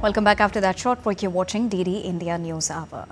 Welcome back after that short break. You're watching DD India News Hour.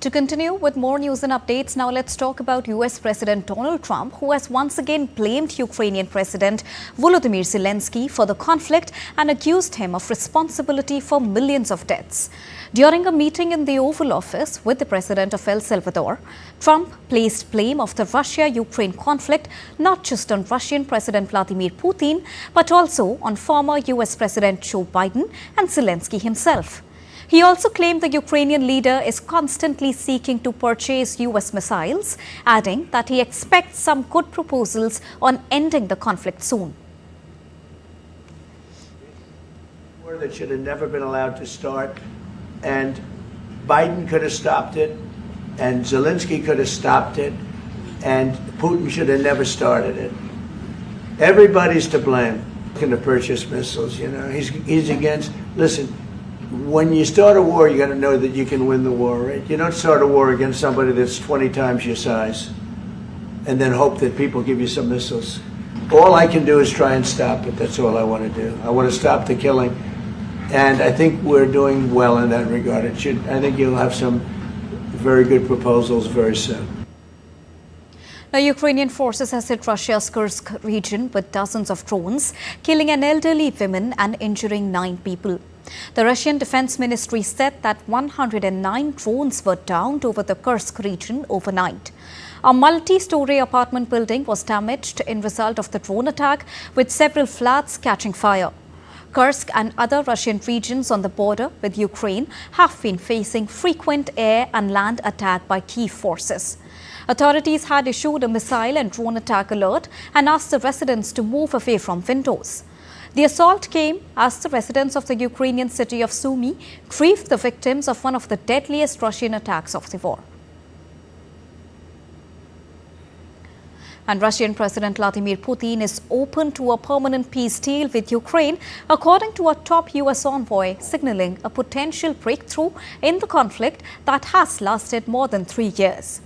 To continue with more news and updates, now let's talk about US President Donald Trump, who has once again blamed Ukrainian President Volodymyr Zelensky for the conflict and accused him of responsibility for millions of deaths. During a meeting in the Oval Office with the President of El Salvador, Trump placed blame of the Russia-Ukraine conflict not just on Russian President Vladimir Putin, but also on former US President Joe Biden and Zelensky himself. He also claimed the Ukrainian leader is constantly seeking to purchase US missiles, adding that he expects some good proposals on ending the conflict soon. War that should have never been allowed to start, and Biden could have stopped it, and Zelensky could have stopped it, and Putin should have never started it. Everybody's to blame. Looking to purchase missiles, you know, he's against. Listen. When you start a war, you got to know that you can win the war, right? You don't start a war against somebody that's 20 times your size and then hope that people give you some missiles. All I can do is try and stop it. That's all I want to do. I want to stop the killing. And I think we're doing well in that regard. I think you'll have some very good proposals very soon. Now, Ukrainian forces has hit Russia's Kursk region with dozens of drones, killing an elderly woman and injuring 9 people. The Russian Defense Ministry said that 109 drones were downed over the Kursk region overnight. A multi-story apartment building was damaged in result of the drone attack, with several flats catching fire. Kursk and other Russian regions on the border with Ukraine have been facing frequent air and land attack by Kyiv forces. Authorities had issued a missile and drone attack alert and asked the residents to move away from windows. The assault came as the residents of the Ukrainian city of Sumy grieved the victims of one of the deadliest Russian attacks of the war. And Russian President Vladimir Putin is open to a permanent peace deal with Ukraine, according to a top US envoy, signaling a potential breakthrough in the conflict that has lasted more than 3 years.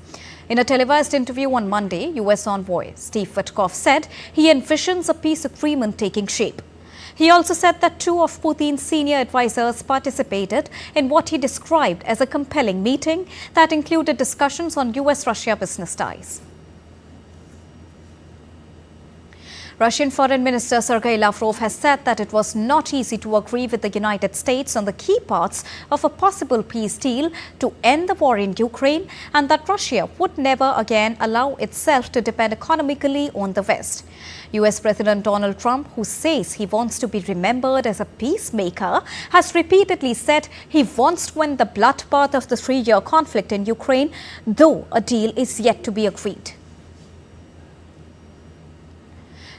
In a televised interview on Monday, US envoy Steve Witkoff said he envisions a peace agreement taking shape. He also said that 2 of Putin's senior advisors participated in what he described as a compelling meeting that included discussions on US-Russia business ties. Russian Foreign Minister Sergei Lavrov has said that it was not easy to agree with the United States on the key parts of a possible peace deal to end the war in Ukraine, and that Russia would never again allow itself to depend economically on the West. US President Donald Trump, who says he wants to be remembered as a peacemaker, has repeatedly said he wants to end the bloodbath of the 3-year conflict in Ukraine, though a deal is yet to be agreed.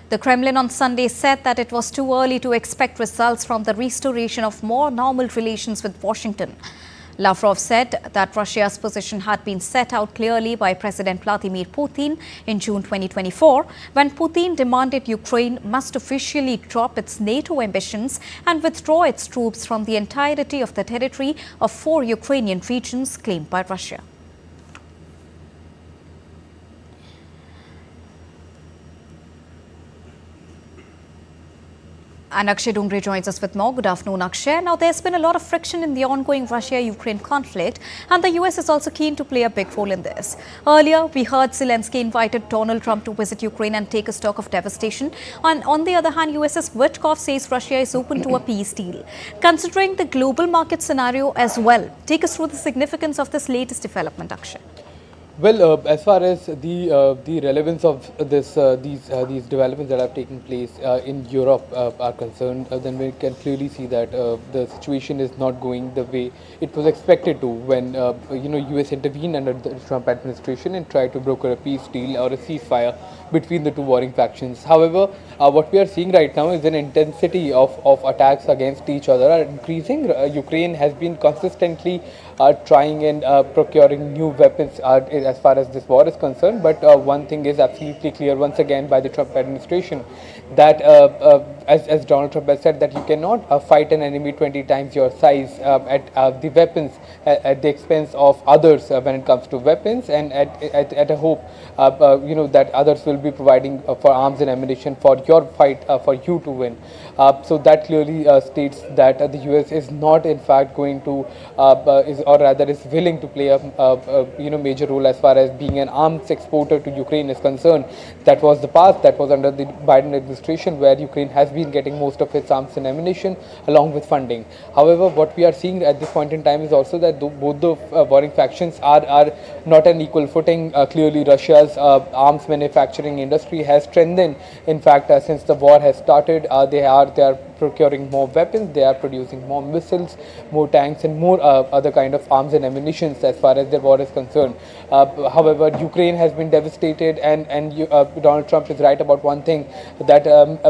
The Kremlin on Sunday said that it was too early to expect results from the restoration of more normal relations with Washington. Lavrov said that Russia's position had been set out clearly by President Vladimir Putin in June 2024, when Putin demanded Ukraine must officially drop its NATO ambitions and withdraw its troops from the entirety of the territory of 4 Ukrainian regions claimed by Russia. And Akshay Dungre joins us with more. Good afternoon, Akshay. Now, there's been a lot of friction in the ongoing Russia-Ukraine conflict, and the US is also keen to play a big role in this. Earlier, we heard Zelensky invited Donald Trump to visit Ukraine and take a stock of devastation. And on the other hand, US's Witkoff says Russia is open to a peace deal. Considering the global market scenario as well, take us through the significance of this latest development, Akshay. Well, as far as the relevance of these developments that have taken place in Europe are concerned, then we can clearly see that the situation is not going the way it was expected to when US intervened under the Trump administration and tried to broker a peace deal or a ceasefire between the 2 warring factions. However, what we are seeing right now is an intensity of attacks against each other are increasing. Ukraine has been consistently trying and procuring new weapons as far as this war is concerned. But one thing is absolutely clear once again by the Trump administration, that as Donald Trump has said, that you cannot fight an enemy 20 times your size at the weapons at the expense of others when it comes to weapons, and at a hope that others will be providing for arms and ammunition for your fight, for you to win. So that clearly states that the US is not in fact going to is willing to play a major role as far as being an arms exporter to Ukraine is concerned. That was the past. That was under the Biden administration, where Ukraine has been getting most of its arms and ammunition along with funding. However, what we are seeing at this point in time is also that both the warring factions are not an equal footing. Clearly, Russia's arms manufacturing industry has strengthened. In fact, since the war has started, they are procuring more weapons, they are producing more missiles, more tanks, and more other kind of arms and ammunition as far as the war is concerned. However, Ukraine has been devastated, and Donald Trump is right about one thing, that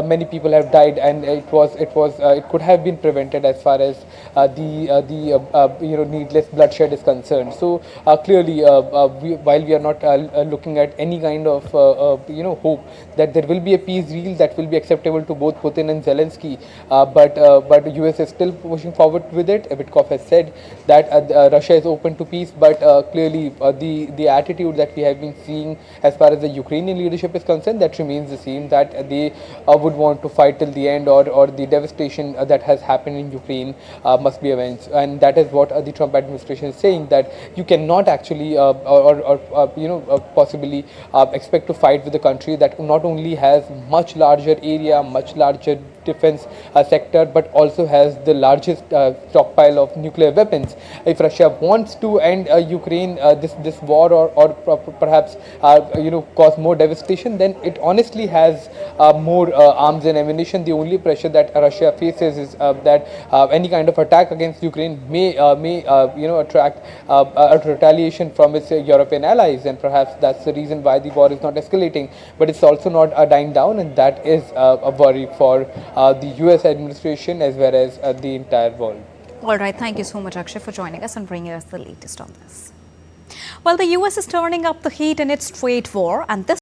many people have died, and it could have been prevented as far as the needless bloodshed is concerned. So clearly, while we are not looking at any kind of hope that there will be a peace deal that will be acceptable to both Putin and Zelensky, but the US is still pushing forward with it. Witkov has said that Russia is open to peace, but clearly the attitude that we have been seeing as far as the Ukrainian leadership is concerned, that remains the same, that they would want to fight till the end, or the devastation that has happened in Ukraine must be avenged. And that is what the Trump administration is saying, that you cannot actually possibly expect to fight with a country that not only has much larger area, much larger defense sector, but also has the largest stockpile of nuclear weapons. If Russia wants to end Ukraine, this war, or perhaps cause more devastation, then it honestly has more arms and ammunition. The only pressure that Russia faces is that any kind of attack against Ukraine may attract a retaliation from its European allies, and perhaps that's the reason why the war is not escalating. But it's also not dying down, and that is a worry for the US administration as well as the entire world. All right. Thank you so much, Akshay, for joining us and bringing us the latest on this. Well, the US is turning up the heat in its trade war, and this